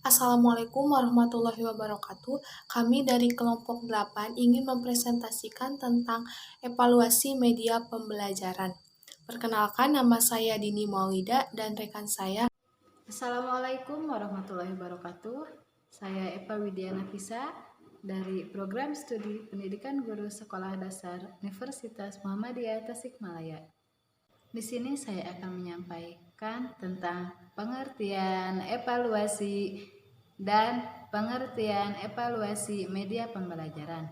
Assalamualaikum warahmatullahi wabarakatuh. Kami dari kelompok 8 ingin mempresentasikan tentang evaluasi media pembelajaran. Perkenalkan, nama saya Dini Maulida dan rekan saya. Assalamualaikum warahmatullahi wabarakatuh. Saya Eva Widya Nafisa dari Program Studi Pendidikan Guru Sekolah Dasar Universitas Muhammadiyah Tasikmalaya. Di sini saya akan menyampaikan tentang pengertian evaluasi dan pengertian evaluasi media pembelajaran.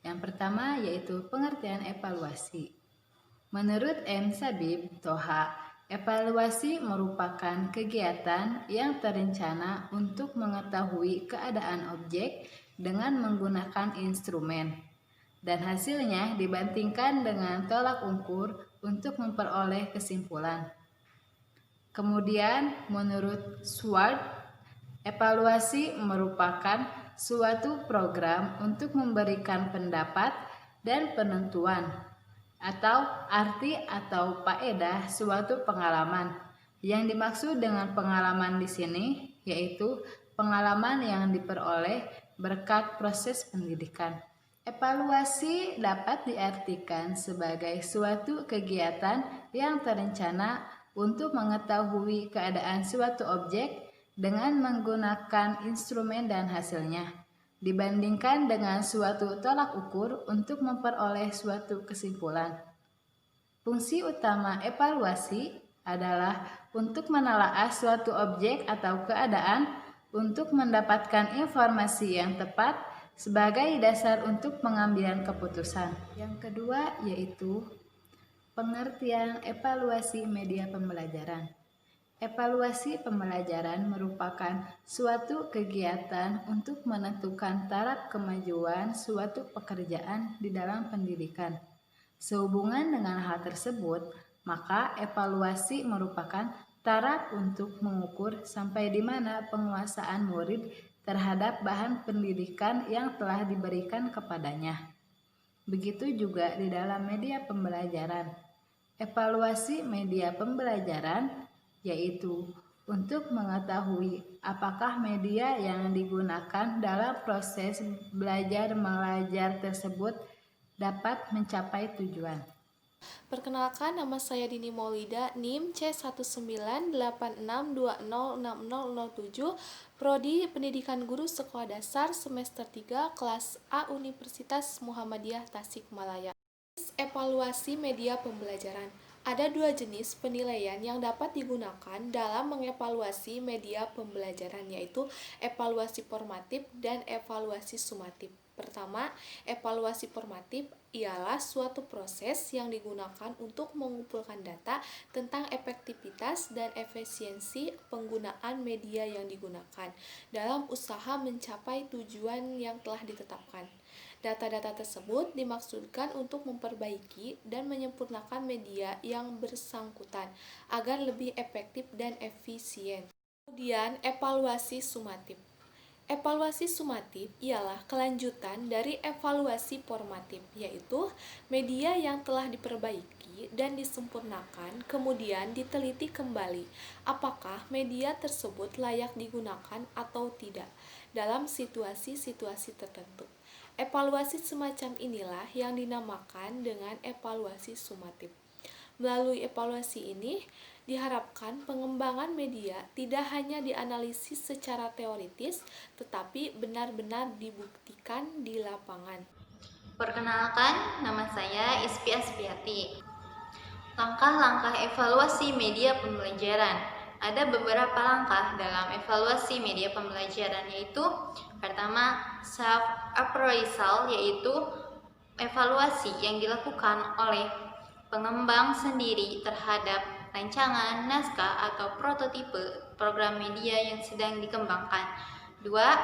Yang pertama yaitu pengertian evaluasi. Menurut M. Sabib Toha, evaluasi merupakan kegiatan yang terencana untuk mengetahui keadaan objek dengan menggunakan instrumen, dan hasilnya dibandingkan dengan tolak ukur untuk memperoleh kesimpulan. Kemudian, menurut Swart, evaluasi merupakan suatu program untuk memberikan pendapat dan penentuan atau arti atau faedah suatu pengalaman. Yang dimaksud dengan pengalaman di sini yaitu pengalaman yang diperoleh berkat proses pendidikan. Evaluasi dapat diartikan sebagai suatu kegiatan yang terencana untuk mengetahui keadaan suatu objek dengan menggunakan instrumen dan hasilnya, dibandingkan dengan suatu tolak ukur untuk memperoleh suatu kesimpulan. Fungsi utama evaluasi adalah untuk menelaah suatu objek atau keadaan untuk mendapatkan informasi yang tepat sebagai dasar untuk pengambilan keputusan. Yang kedua yaitu pengertian evaluasi media pembelajaran. Evaluasi pembelajaran merupakan suatu kegiatan untuk menentukan taraf kemajuan suatu pekerjaan di dalam pendidikan. Sehubungan dengan hal tersebut, maka evaluasi merupakan taraf untuk mengukur sampai di mana penguasaan murid terhadap bahan pendidikan yang telah diberikan kepadanya. Begitu juga di dalam media pembelajaran. Evaluasi media pembelajaran yaitu untuk mengetahui apakah media yang digunakan dalam proses belajar mengajar tersebut dapat mencapai tujuan. Perkenalkan, nama saya Dini Maulida, NIM C1986206007, Prodi Pendidikan Guru Sekolah Dasar semester 3 kelas A Universitas Muhammadiyah Tasikmalaya. Evaluasi media pembelajaran. Ada dua jenis penilaian yang dapat digunakan dalam mengevaluasi media pembelajaran, yaitu evaluasi formatif dan evaluasi sumatif. Pertama, evaluasi formatif ialah suatu proses yang digunakan untuk mengumpulkan data tentang efektivitas dan efisiensi penggunaan media yang digunakan dalam usaha mencapai tujuan yang telah ditetapkan. Data-data tersebut dimaksudkan untuk memperbaiki dan menyempurnakan media yang bersangkutan agar lebih efektif dan efisien. Kemudian, evaluasi sumatif. Evaluasi sumatif ialah kelanjutan dari evaluasi formatif, yaitu media yang telah diperbaiki dan disempurnakan, kemudian diteliti kembali apakah media tersebut layak digunakan atau tidak dalam situasi-situasi tertentu. Evaluasi semacam inilah yang dinamakan dengan evaluasi sumatif. Melalui evaluasi ini, diharapkan pengembangan media tidak hanya dianalisis secara teoritis, tetapi benar-benar dibuktikan di lapangan. Perkenalkan, nama saya Ispi Aspiati. Langkah-langkah evaluasi media pembelajaran. Ada beberapa langkah dalam evaluasi media pembelajaran, yaitu pertama, self-appraisal, yaitu evaluasi yang dilakukan oleh pengembang sendiri terhadap rancangan, naskah, atau prototipe program media yang sedang dikembangkan. Dua,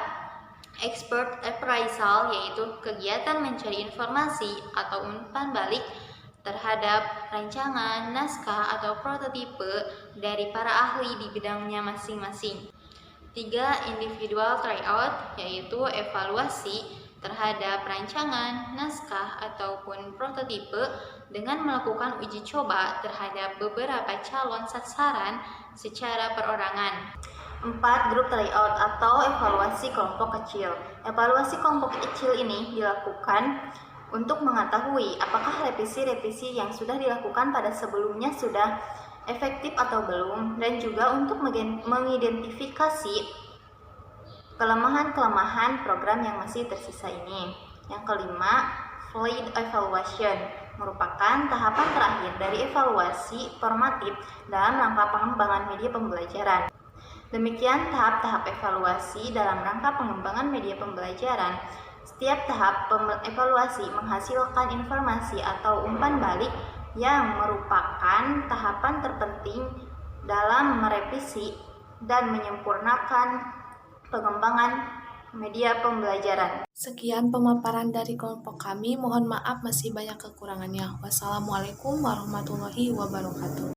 expert appraisal, yaitu kegiatan mencari informasi atau umpan balik terhadap rancangan, naskah, atau prototipe dari para ahli di bidangnya masing-masing. Tiga, individual tryout, yaitu evaluasi terhadap rancangan, naskah, ataupun prototipe dengan melakukan uji coba terhadap beberapa calon sasaran secara perorangan. 4. Grup tryout atau evaluasi kelompok kecil. Evaluasi kelompok kecil ini dilakukan untuk mengetahui apakah revisi-revisi yang sudah dilakukan pada sebelumnya sudah efektif atau belum, dan juga untuk mengidentifikasi kelemahan-kelemahan program yang masih tersisa ini. Yang kelima, fluid evaluation merupakan tahapan terakhir dari evaluasi formatif dalam rangka pengembangan media pembelajaran. Demikian tahap-tahap evaluasi dalam rangka pengembangan media pembelajaran. Setiap tahap evaluasi menghasilkan informasi atau umpan balik yang merupakan tahapan terpenting dalam merevisi dan menyempurnakan pengembangan media pembelajaran. Sekian pemaparan dari kelompok kami. Mohon maaf masih banyak kekurangannya. Wassalamualaikum warahmatullahi wabarakatuh.